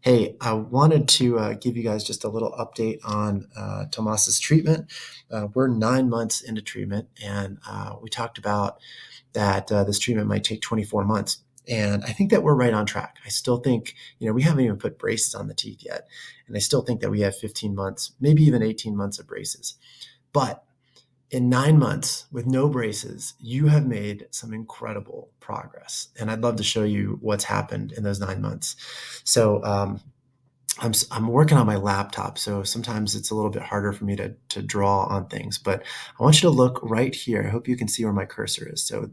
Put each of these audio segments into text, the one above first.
Hey, I wanted to give you guys just a little update on Tomas's treatment. We're 9 months into treatment, and we talked about that this treatment might take 24 months. And I think that we're right on track. I still think, we haven't even put braces on the teeth yet. And I still think that we have 15 months, maybe even 18 months of braces. But in 9 months with no braces, you have made some incredible progress. And I'd love to show you what's happened in those 9 months. So, I'm working on my laptop, so sometimes it's a little bit harder for me to draw on things. But I want you to look right here. I hope you can see where my cursor is. So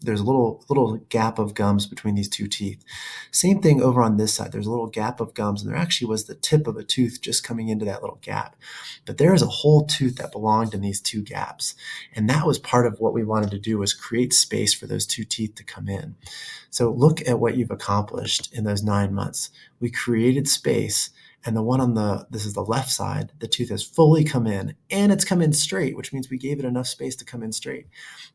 there's a little gap of gums between these two teeth. Same thing over on this side. There's a little gap of gums, and there actually was the tip of a tooth just coming into that little gap. But there is a whole tooth that belonged in these two gaps, and that was part of what we wanted to do, was create space for those two teeth to come in. So look at what you've accomplished in those 9 months. We created space, and the one on this is the left side, the tooth has fully come in, and it's come in straight, which means we gave it enough space to come in straight.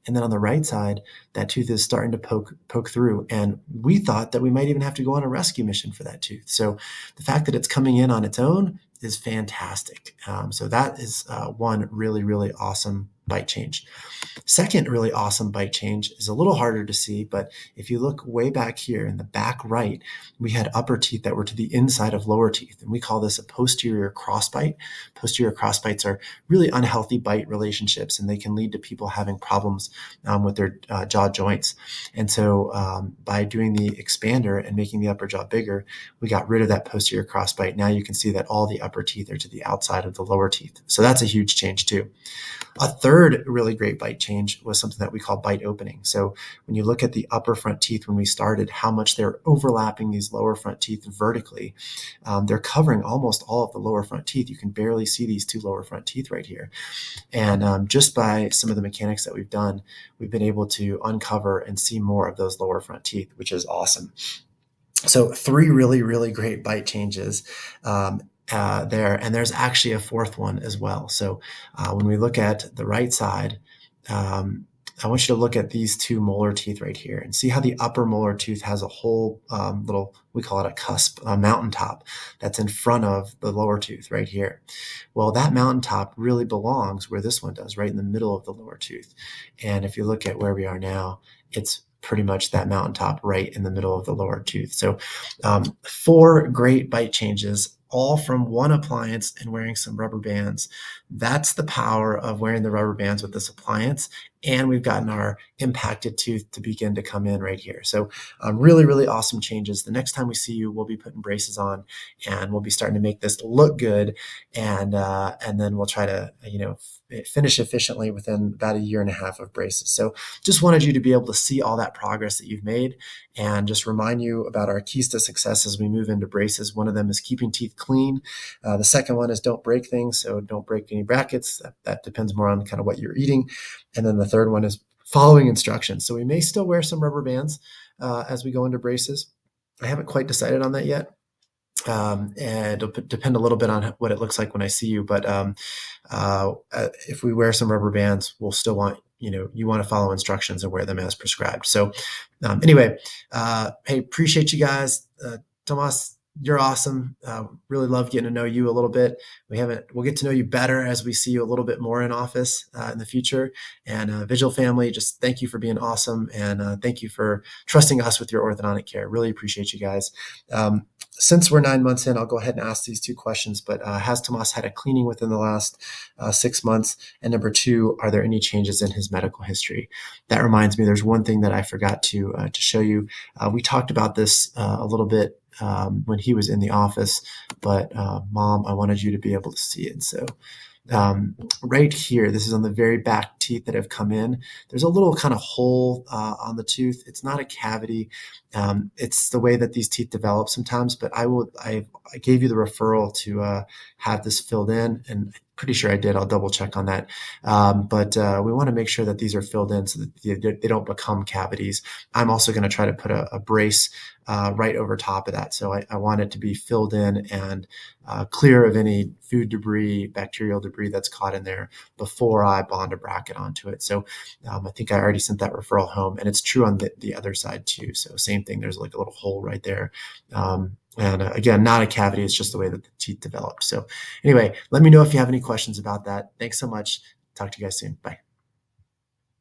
And then on the right side, that tooth is starting to poke through, and we thought that we might even have to go on a rescue mission for that tooth. So the fact that it's coming in on its own is fantastic. So that is one really, really awesome bite change. Second really awesome bite change is a little harder to see, but if you look way back here in the back right, we had upper teeth that were to the inside of lower teeth, and we call this a posterior crossbite. Posterior crossbites are really unhealthy bite relationships, and they can lead to people having problems with their jaw joints. And so by doing the expander and making the upper jaw bigger, we got rid of that posterior crossbite. Now you can see that all the upper teeth are to the outside of the lower teeth. So that's a huge change too. A third really great bite change was something that we call bite opening. So when you look at the upper front teeth when we started, how much they're overlapping these lower front teeth vertically, they're covering almost all of the lower front teeth. You can barely see these two lower front teeth right here. And just by some of the mechanics that we've done, we've been able to uncover and see more of those lower front teeth, which is awesome. So three really, really great bite changes there, and there's actually a fourth one as well. So when we look at the right side, I want you to look at these two molar teeth right here and see how the upper molar tooth has a whole little, we call it a cusp, a mountaintop that's in front of the lower tooth right here. Well, that mountaintop really belongs where this one does, right in the middle of the lower tooth. And if you look at where we are now, it's pretty much that mountaintop right in the middle of the lower tooth. So four great bite changes, all from one appliance and wearing some rubber bands. That's the power of wearing the rubber bands with this appliance. And we've gotten our impacted tooth to begin to come in right here. So really, really awesome changes. The next time we see you, we'll be putting braces on, and we'll be starting to make this look good. And then we'll try to, finish efficiently within about a year and a half of braces. So just wanted you to be able to see all that progress that you've made, and just remind you about our keys to success as we move into braces. One of them is keeping teeth clean. The second one is don't break things. So don't break any brackets. That depends more on kind of what you're eating. And then the third one is following instructions. So we may still wear some rubber bands as we go into braces. I haven't quite decided on that yet. And it'll depend a little bit on what it looks like when I see you. But if we wear some rubber bands, we'll still want, you want to follow instructions and wear them as prescribed. So anyway, hey, appreciate you guys. Tomas, you're awesome. Really love getting to know you a little bit. We'll get to know you better as we see you a little bit more in office in the future. And Vigil family, just thank you for being awesome. And thank you for trusting us with your orthodontic care. Really appreciate you guys. Since we're 9 months in, I'll go ahead and ask these two questions, but has Tomas had a cleaning within the last 6 months? And number two, are there any changes in his medical history? That reminds me, there's one thing that I forgot to show you. We talked about this a little bit when he was in the office, but Mom, I wanted you to be able to see it. So right here, this is on the very back teeth that have come in. There's a little kind of hole on the tooth. It's not a cavity. It's the way that these teeth develop sometimes, but I gave you the referral to have this filled in, and I'm pretty sure I did. I'll double check on that. But we want to make sure that these are filled in so that they don't become cavities. I'm also going to try to put a brace right over top of that. So I want it to be filled in and clear of any food debris, bacterial debris that's caught in there before I bond a bracket onto it. So I think I already sent that referral home, and it's true on the other side too. So same thing, there's like a little hole right there. And again, not a cavity, it's just the way that the teeth developed. So anyway, let me know if you have any questions about that. Thanks so much. Talk to you guys soon. Bye.